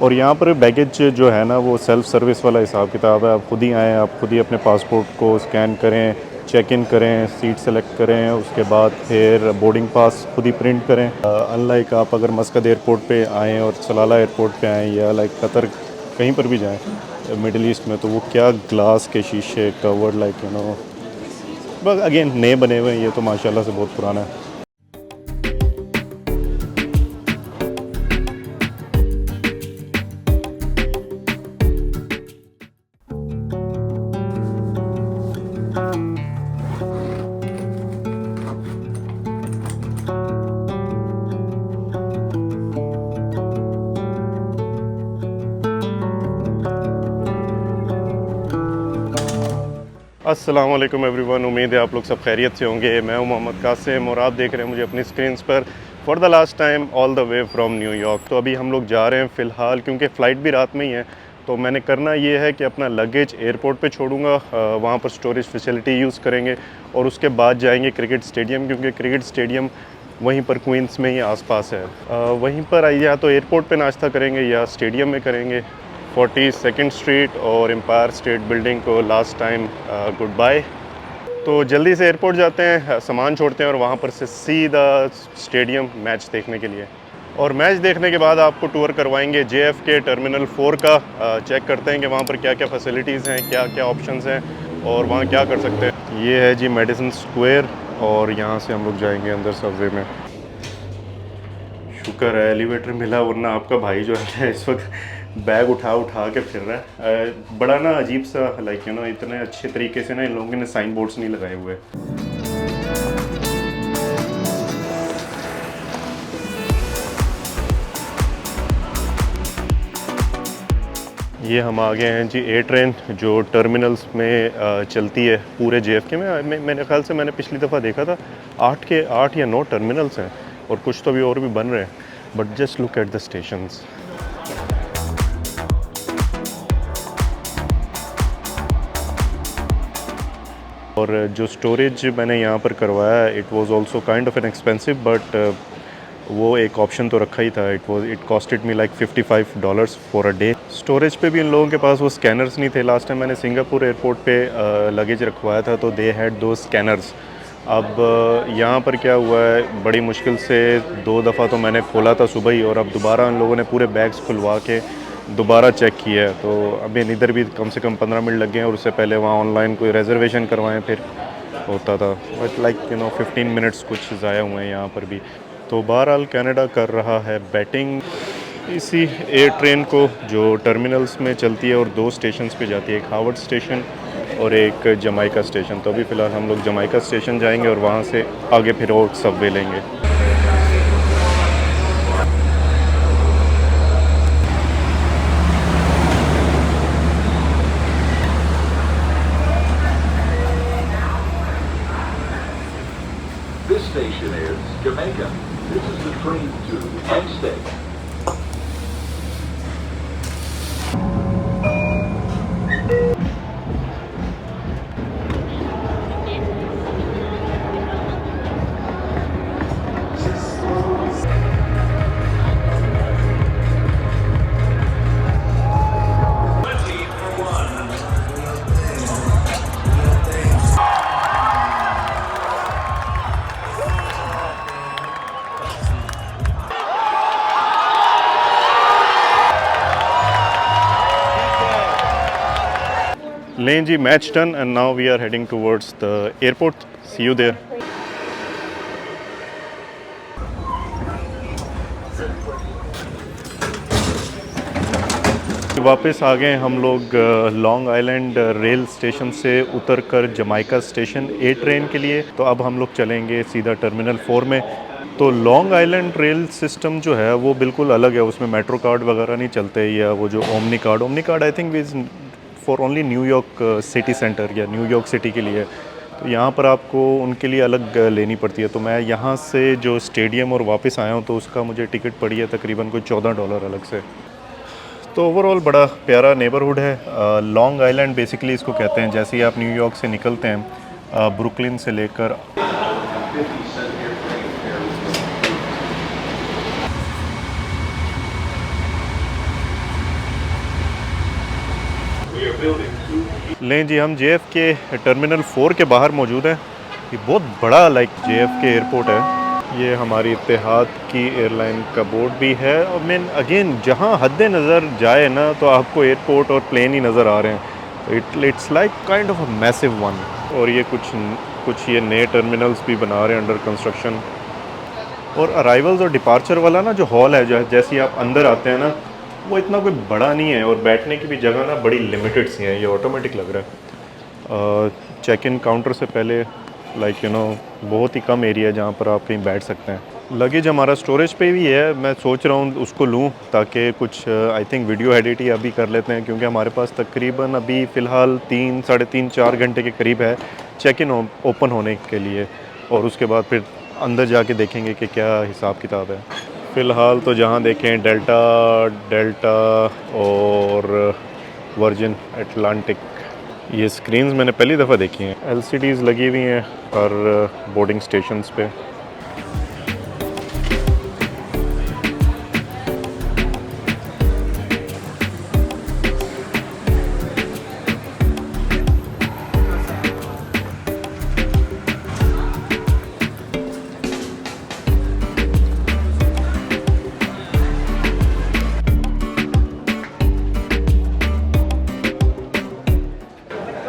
और यहाँ पर बैगेज जो है ना वो सेल्फ़ सर्विस वाला हिसाब किताब है। आप खुद ही आएँ, आप खुद ही अपने पासपोर्ट को स्कैन करें, चेक इन करें, सीट सेलेक्ट करें, उसके बाद फिर बोर्डिंग पास खुद ही प्रिंट करें। अनलाइक आप अगर मस्कत एयरपोर्ट पे आएँ और सलाला एयरपोर्ट पे आएँ या लाइक कतर कहीं पर भी जाएँ मिडल ईस्ट में, तो वो क्या ग्लास के शीशे कवर्ड लाइक बस अगेन नए बने हुए हैं, ये तो माशाल्लाह से बहुत पुराना है। अस्सलाम वालेकुम एवरीवन, उम्मीद है आप लोग सब खैरियत से होंगे। मैं हूं मोहम्मद कासिम और आप देख रहे हैं मुझे अपनी स्क्रीन्स पर for the last time all the way from New York. तो अभी हम लोग जा रहे हैं फ़िलहाल, क्योंकि फ़्लाइट भी रात में ही है, तो मैंने करना ये है कि अपना लगेज एयरपोर्ट पे छोड़ूंगा, वहाँ पर स्टोरेज फैसिलिटी यूज़ करेंगे और उसके बाद जाएंगे क्रिकेट स्टेडियम, क्योंकि क्रिकेट स्टेडियम वहीं पर क्वींस में ही आसपास है। वहीं पर या तो एयरपोर्ट पे नाश्ता करेंगे या स्टेडियम में करेंगे। 42nd स्ट्रीट और एम्पायर स्टेट बिल्डिंग को लास्ट टाइम गुड बाय। तो जल्दी से एयरपोर्ट जाते हैं, सामान छोड़ते हैं और वहाँ पर से सीधा स्टेडियम मैच देखने के लिए। और मैच देखने के बाद आपको टूर करवाएंगे JFK टर्मिनल 4 का। चेक करते हैं कि वहाँ पर क्या क्या फैसिलिटीज़ हैं, क्या क्या ऑप्शंस हैं और वहाँ क्या कर सकते हैं। ये है जी मेडिसन स्क्वायर और यहाँ से हम लोग जाएंगे अंदर सबवे में। शुक्र है एलिवेटर मिला, वरना आपका भाई जो है इस वक्त बैग उठा उठा के फिर रहा है। बड़ा ना अजीब सा लाइक इतने अच्छे तरीके से ना इन लोगों ने साइन बोर्ड्स नहीं लगाए हुए। ये हम आ गए हैं जी ए ट्रेन, जो टर्मिनल्स में चलती है पूरे JFK में। मेरे ख्याल से मैंने पिछली दफ़ा देखा था 8 या 9 टर्मिनल्स हैं और कुछ तो अभी और भी बन रहे हैं। But just look at the stations. और जो स्टोरेज मैंने यहाँ पर करवाया, it was also kind of an expensive, but वो एक ऑप्शन तो रखा ही था। It costed me like $55 for a day. Storage पे भी इन लोगों के पास वो स्कैनर्स नहीं थे। लास्ट टाइम मैंने सिंगापुर एयरपोर्ट पे लगेज रखवाया था तो दे हैड दो स्कैनर्स। अब यहाँ पर क्या हुआ है, बड़ी मुश्किल से 2 दफ़ा तो मैंने खोला था सुबह ही, और अब दोबारा उन लोगों ने पूरे बैग्स खुलवा के दोबारा चेक किया है। तो अभी इधर भी कम से कम 15 मिनट लग गए हैं और उससे पहले वहाँ ऑनलाइन कोई रिजर्वेशन करवाएं फिर होता था। बट लाइक 15 मिनट्स कुछ ज़ाया हुए हैं यहाँ पर भी। तो बहरहाल कनाडा कर रहा है बैटिंग इसी एयर ट्रेन को, जो टर्मिनल्स में चलती है और 2 स्टेशंस पे जाती है, एक हार्वर्ड स्टेशन और एक जमाइका स्टेशन। तो अभी फ़िलहाल हम लोग जमाइका स्टेशन जाएंगे और वहाँ से आगे फिर और सबवे लेंगे। This station is Jamaica. This is the train to Penn State. लें जी, match done and now we are heading towards the airport. See you there. वापस आ गए हम लोग लॉन्ग आइलैंड रेल स्टेशन से उतर कर जमाइका स्टेशन ए ट्रेन के लिए। तो अब हम लोग चलेंगे सीधा टर्मिनल 4 में। तो लॉन्ग आइलैंड रेल सिस्टम जो है वो बिल्कुल अलग है, उसमें मेट्रो कार्ड वगैरह नहीं चलते, या वो जो omni card I think is for only New York city centre या न्यूयॉर्क सिटी के लिए। तो यहाँ पर आपको उनके लिए अलग लेनी पड़ती है। तो मैं यहाँ से जो स्टेडियम और वापस आया हूँ तो उसका मुझे टिकट पड़ी है तकरीबन कोई $14 अलग से। तो ओवरऑल बड़ा प्यारा नेबरहुड है। लॉन्ग आइलैंड बेसिकली इसको कहते हैं। जैसे ही आप न्यूयॉर्क से निकलते हैं, ब्रुकलिन से लेकर लें जी, हम JF के टर्मिनल 4 के बाहर मौजूद हैं। ये बहुत बड़ा JF के एयरपोर्ट है। ये हमारी इत्तेहाद की एयरलाइन का बोर्ड भी है और मैं अगेन जहाँ हद नज़र जाए ना तो आपको एयरपोर्ट और प्लेन ही नज़र आ रहे हैं। तो it's like kind of a massive one. और ये कुछ ये नए टर्मिनल्स भी बना रहे हैं अंडर कंस्ट्रक्शन। और अराइवल्स और डिपार्चर वाला ना जो हॉल है, जो जैसे आप अंदर आते हैं ना, वो इतना कोई बड़ा नहीं है और बैठने की भी जगह ना बड़ी लिमिटेड सी है। ये ऑटोमेटिक लग रहा है। चेक इन काउंटर से पहले बहुत ही कम एरिया है जहाँ पर आप कहीं बैठ सकते हैं। लगेज हमारा स्टोरेज पे भी है। मैं सोच रहा हूँ उसको लूँ ताकि कुछ आई थिंक वीडियो एडिट ही अभी कर लेते हैं, क्योंकि हमारे पास तकरीबन अभी फ़िलहाल 3-3.5-4 घंटे के करीब है चेक इन ओपन होने के लिए। और उसके बाद फिर अंदर जाके देखेंगे कि क्या हिसाब किताब है। फ़िलहाल तो जहाँ देखें डेल्टा और वर्जिन अटलांटिक, ये स्क्रीन्स मैंने पहली दफ़ा देखी हैं। LCDs लगी हुई हैं हर बोर्डिंग स्टेशंस पे।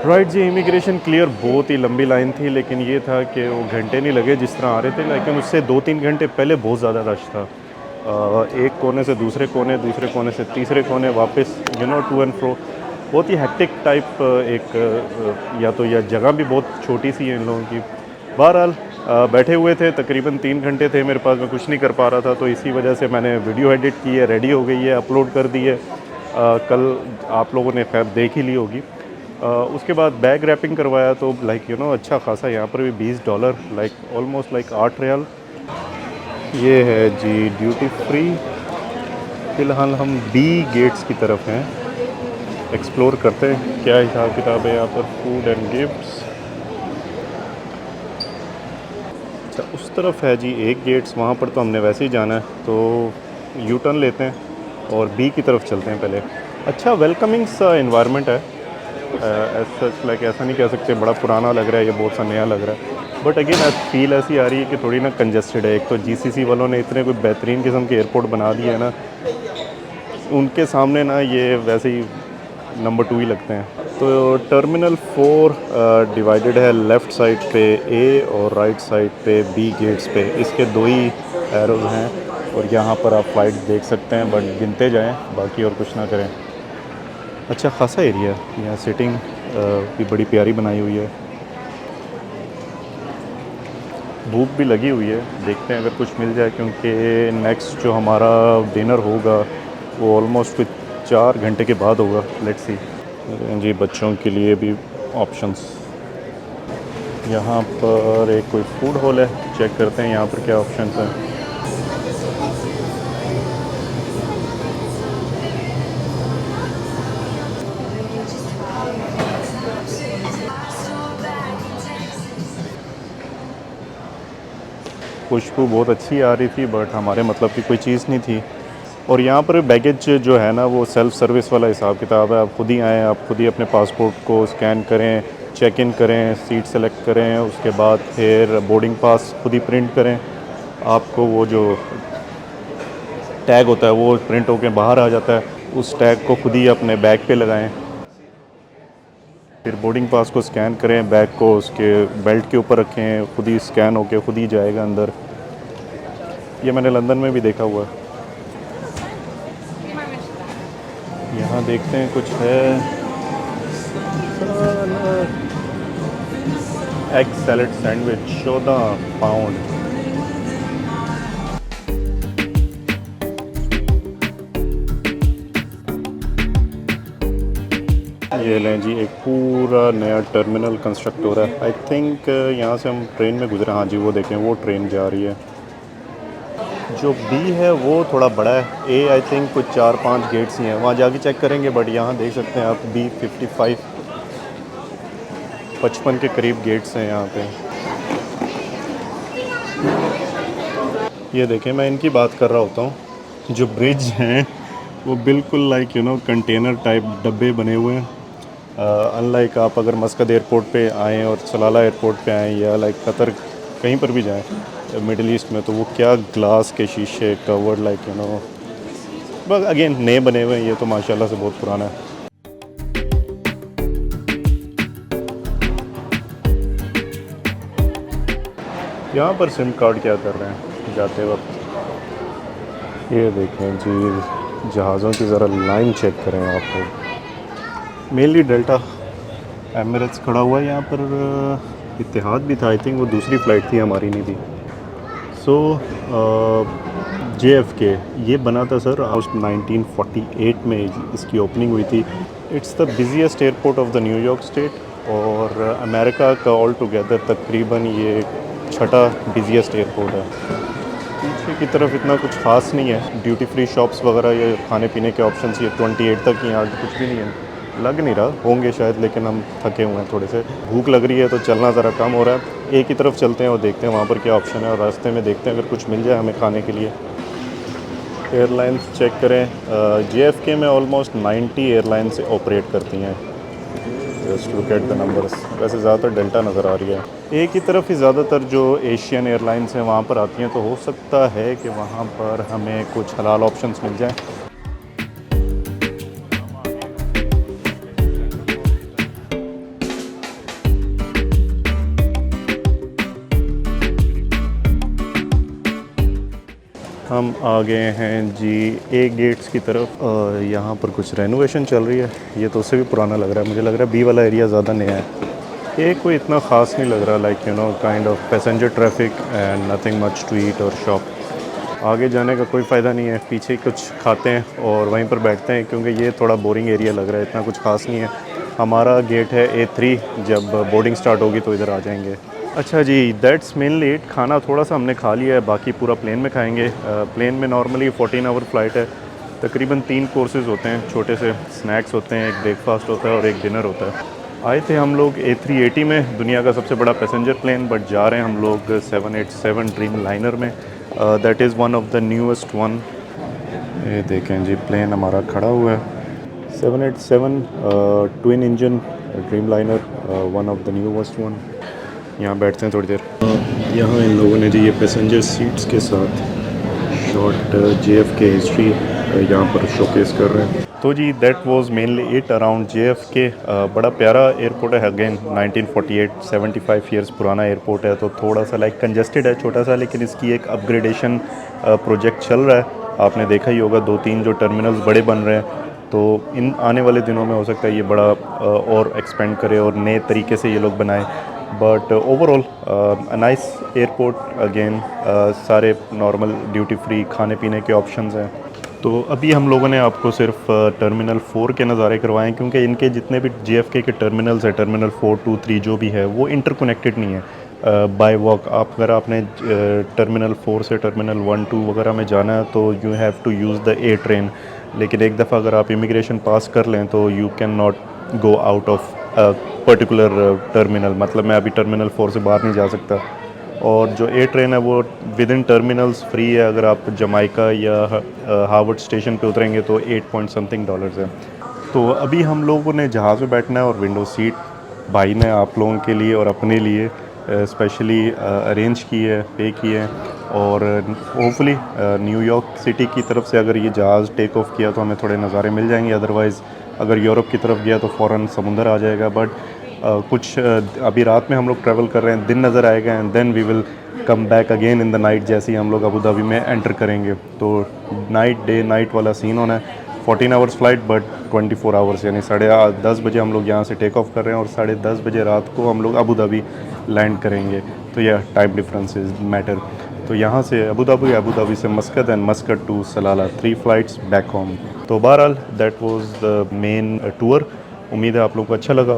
राइट जी, इमिग्रेशन क्लियर बहुत ही लंबी लाइन थी, लेकिन ये था कि वो घंटे नहीं लगे जिस तरह आ रहे थे, लेकिन उससे 2-3 घंटे पहले बहुत ज़्यादा रश था। एक कोने से दूसरे कोने से तीसरे कोने, वापस टू एंड फ्रो। बहुत ही हेक्टिक टाइप या तो यह जगह भी बहुत छोटी सी है इन लोगों की। बहरहाल बैठे हुए थे, तकरीबन 3 घंटे थे मेरे पास, मैं कुछ नहीं कर पा रहा था, तो इसी वजह से मैंने वीडियो एडिट की है, रेडी हो गई है, अपलोड कर दी है। कल आप लोगों ने खैर देख ही ली होगी। उसके बाद बैग रैपिंग करवाया तो अच्छा खासा, यहाँ पर भी $20 ऑलमोस्ट 8 रियाल। ये है जी ड्यूटी फ्री। फ़िलहाल हम B गेट्स की तरफ हैं, एक्सप्लोर करते हैं क्या हिसाब किताब है यहाँ पर। फूड एंड गिफ्ट्स, अच्छा उस तरफ है जी एक गेट्स, वहाँ पर तो हमने वैसे ही जाना है, तो यू टर्न लेते हैं और B की तरफ चलते हैं पहले। अच्छा वेलकमिंग सा इन्वायरमेंट है। ऐसा नहीं कह सकते बड़ा पुराना लग रहा है, ये बहुत सा नया लग रहा है, बट अगेन फील ऐसी आ रही है कि थोड़ी ना कंजस्टेड है। एक तो GCC वालों ने इतने कोई बेहतरीन किस्म के एयरपोर्ट बना दिए हैं ना, उनके सामने ना ये वैसे ही नंबर 2 ही लगते हैं। तो टर्मिनल 4 डिवाइडेड है लेफ़्ट साइड पे A और राइट साइड पे B गेट्स पे। इसके 2 ही एरोज हैं और यहाँ पर आप फ्लाइट देख सकते हैं, बट गिनते जाएं बाकी और कुछ ना करें। अच्छा खासा एरिया है, यहाँ सिटिंग भी बड़ी प्यारी बनाई हुई है। भूख भी लगी हुई है, देखते हैं अगर कुछ मिल जाए, क्योंकि नेक्स्ट जो हमारा डिनर होगा वो ऑलमोस्ट 4 घंटे के बाद होगा। लेट्स सी जी। बच्चों के लिए भी ऑप्शंस, यहाँ पर एक कोई फूड हॉल है, चेक करते हैं यहाँ पर क्या ऑप्शंस हैं। खुशबू बहुत अच्छी आ रही थी, बट हमारे मतलब की कोई चीज़ नहीं थी। और यहाँ पर बैगेज जो है ना, वो सेल्फ़ सर्विस वाला हिसाब किताब है। आप खुद ही आएँ, आप खुद ही अपने पासपोर्ट को स्कैन करें, चेक इन करें, सीट सेलेक्ट करें, उसके बाद फिर बोर्डिंग पास खुद ही प्रिंट करें। आपको वो जो टैग होता है वो प्रिंट होकर बाहर आ जाता है, उस टैग को खुद ही अपने बैग पे लगाएं। फिर बोर्डिंग पास को स्कैन करें, बैग को उसके बेल्ट के ऊपर रखें, खुद ही स्कैन होकर खुद ही जाएगा अंदर। ये मैंने लंदन में भी देखा हुआ है। यहाँ देखते हैं कुछ है। Egg salad sandwich 14 pound. ये लें जी, एक पूरा नया टर्मिनल कंस्ट्रक्ट हो रहा है। आई थिंक यहाँ से हम ट्रेन में गुजरे। हाँ जी, वो देखें, वो ट्रेन जा रही है। जो B है वो थोड़ा बड़ा है। A आई थिंक कुछ 4-5 गेट्स ही हैं, वहाँ जाके चेक करेंगे। बट यहाँ देख सकते हैं आप B 55 के करीब गेट्स हैं यहाँ पे। ये देखें, मैं इनकी बात कर रहा होता हूँ। जो ब्रिज हैं वो बिल्कुल कंटेनर टाइप डब्बे बने हुए हैं, अनलाइक आप अगर मस्कत एयरपोर्ट पे आएँ और सलाला एयरपोर्ट पे आएँ या लाइक कतर कहीं पर भी जाएँ मिडल ईस्ट में, तो वो क्या ग्लास के शीशे कवर्ड लाइक बस अगेन नए बने हुए हैं, ये तो माशाल्लाह से बहुत पुराना है। यहाँ पर सिम कार्ड क्या कर रहे हैं जाते वक्त, ये देखें जी जहाज़ों की ज़रा लाइन चेक करें आप लोग। मेनली डेल्टा एमिरेट्स खड़ा हुआ है यहाँ पर, इत्तेहाद भी था, आई थिंक वो दूसरी फ़्लाइट थी, हमारी नहीं थी। सो JFK ये बना था सर 1948 में इसकी ओपनिंग हुई थी। It's the busiest airport of the New York state और अमेरिका का ऑल टुगेदर तकरीबन ये छठा बिज़ीएस्ट एयरपोर्ट है। पीछे की तरफ इतना कुछ ख़ास नहीं है, ड्यूटी फ्री शॉप्स वगैरह या खाने पीने के ऑप्शंस ये 28 तक ही, आगे कुछ भी नहीं है। लग नहीं रहा होंगे शायद, लेकिन हम थके हुए हैं थोड़े से, भूख लग रही है तो चलना ज़रा कम हो रहा है। एक ही तरफ चलते हैं और देखते हैं वहाँ पर क्या ऑप्शन है और रास्ते में देखते हैं अगर कुछ मिल जाए हमें खाने के लिए। एयरलाइंस चेक करें, JFK में ऑलमोस्ट 90 एयरलाइंस ऑपरेट करती हैं। Just look at the numbers, वैसे ज़्यादातर डेल्टा नज़र आ रही है। एक ही तरफ ही ज़्यादातर जो एशियन एयरलाइंस हैं वहाँ पर आती हैं, तो हो सकता है कि वहाँ पर हमें कुछ हलाल ऑप्शंस मिल जाएं। हम आ गए हैं जी ए गेट्स की तरफ। यहाँ पर कुछ रेनोवेशन चल रही है, ये तो उससे भी पुराना लग रहा है, मुझे लग रहा है बी वाला एरिया ज़्यादा नया है। ये कोई इतना ख़ास नहीं लग रहा, like kind of passenger traffic and nothing much to eat or shop. आगे जाने का कोई फ़ायदा नहीं है, पीछे कुछ खाते हैं और वहीं पर बैठते हैं, क्योंकि ये थोड़ा बोरिंग एरिया लग रहा है, इतना कुछ ख़ास नहीं है। हमारा गेट है A3, जब बोर्डिंग स्टार्ट होगी तो इधर आ जाएंगे। अच्छा जी, दैट्स मेनली इट। खाना थोड़ा सा हमने खा लिया है, बाकी पूरा प्लेन में खाएंगे। प्लेन में नॉर्मली 14 आवर फ़्लाइट है, तकरीबन 3 कोर्सेज़ होते हैं, छोटे से स्नैक्स होते हैं, एक ब्रेकफास्ट होता है और एक डिनर होता है। आए थे हम लोग A380 में, दुनिया का सबसे बड़ा पैसेंजर प्लेन, बट जा रहे हैं हम लोग 787 ड्रीम लाइनर में। That is one of the newest one. ये देखें जी प्लेन हमारा खड़ा हुआ है, 787 twin engine dream liner, one of the newest one. यहाँ बैठते हैं थोड़ी देर। यहाँ इन लोगों ने जी ये पैसेंजर सीट्स के साथ शॉर्ट JFK हिस्ट्री यहाँ पर शोकेस कर रहे हैं। तो जी that was mainly it around JFK। बड़ा प्यारा एयरपोर्ट है, अगेन 1948, 75 ईयर्स पुराना एयरपोर्ट है, तो थोड़ा सा लाइक कंजस्टेड है, छोटा सा, लेकिन इसकी एक अपग्रेडेशन प्रोजेक्ट चल रहा है। आपने देखा ही होगा 2-3 जो टर्मिनल्स बड़े बन रहे हैं, तो इन आने वाले दिनों में हो सकता है ये बड़ा और एक्सपेंड करे और नए तरीके से ये लोग बनाए। But overall nice airport, again सारे नॉर्मल ड्यूटी फ्री खाने पीने के ऑप्शंस हैं। तो अभी हम लोगों ने आपको सिर्फ टर्मिनल 4 के नज़ारे करवाएं, क्योंकि इनके जितने भी JFK के टर्मिनल्स हैं, टर्मिनल 4, 2, 3 जो भी है, वो इंटरकनेक्टेड नहीं है बाय वॉक। आप अगर आपने टर्मिनल 4 से टर्मिनल 1, 2 वगैरह में जाना है तो you have to use the A train, लेकिन एक दफ़ा अगर आप इमिग्रेशन पास कर लें तो you can not go out of particular terminal, मतलब मैं अभी टर्मिनल 4 से बाहर नहीं जा सकता। और जो A ट्रेन है वो विद इन टर्मिनल्स फ्री है, अगर आप जमाइका या हार्वर्ड स्टेशन पे उतरेंगे तो 8 पॉइंट समथिंग डॉलर्स है। तो अभी हम लोगों ने जहाज़ में बैठना है और विंडो सीट भाई ने आप लोगों के लिए और अपने लिए स्पेशली अरेंज की है, पे की है। और होपफुली न्यूयॉर्क सिटी की तरफ से अगर ये जहाज़ टेक ऑफ किया तो हमें थोड़े नज़ारे मिल जाएंगे, अदरवाइज़ अगर यूरोप की तरफ गया तो फ़ौरन समुंदर आ जाएगा। बट कुछ अभी रात में हम लोग ट्रैवल कर रहे हैं, दिन नज़र आएगा and then we will come back again in the night, जैसे ही हम लोग अबू धाबी में एंटर करेंगे। तो नाइट डे नाइट वाला सीन होना है। 14 आवर्स फ़्लाइट बट 24 आवर्स, यानी 10:30 बजे हम लोग यहाँ से टेक ऑफ कर रहे हैं और 10:30 बजे रात को हम लोग अबू धाबी लैंड करेंगे। तो यह टाइम डिफरेंसेस मैटर। तो यहाँ से अबू धाबी से Muscat and Muscat to Salalah, 3 flights back home. तो बहरहाल that was the main tour. उम्मीद है आप लोगों को अच्छा लगा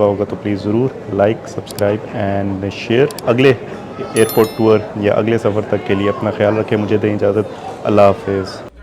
होगा तो प्लीज़ ज़रूर लाइक, सब्सक्राइब एंड शेयर। अगले एयरपोर्ट टूर या अगले सफ़र तक के लिए अपना ख्याल रखें, मुझे दें इजाज़त। अल्लाह हाफ़िज़।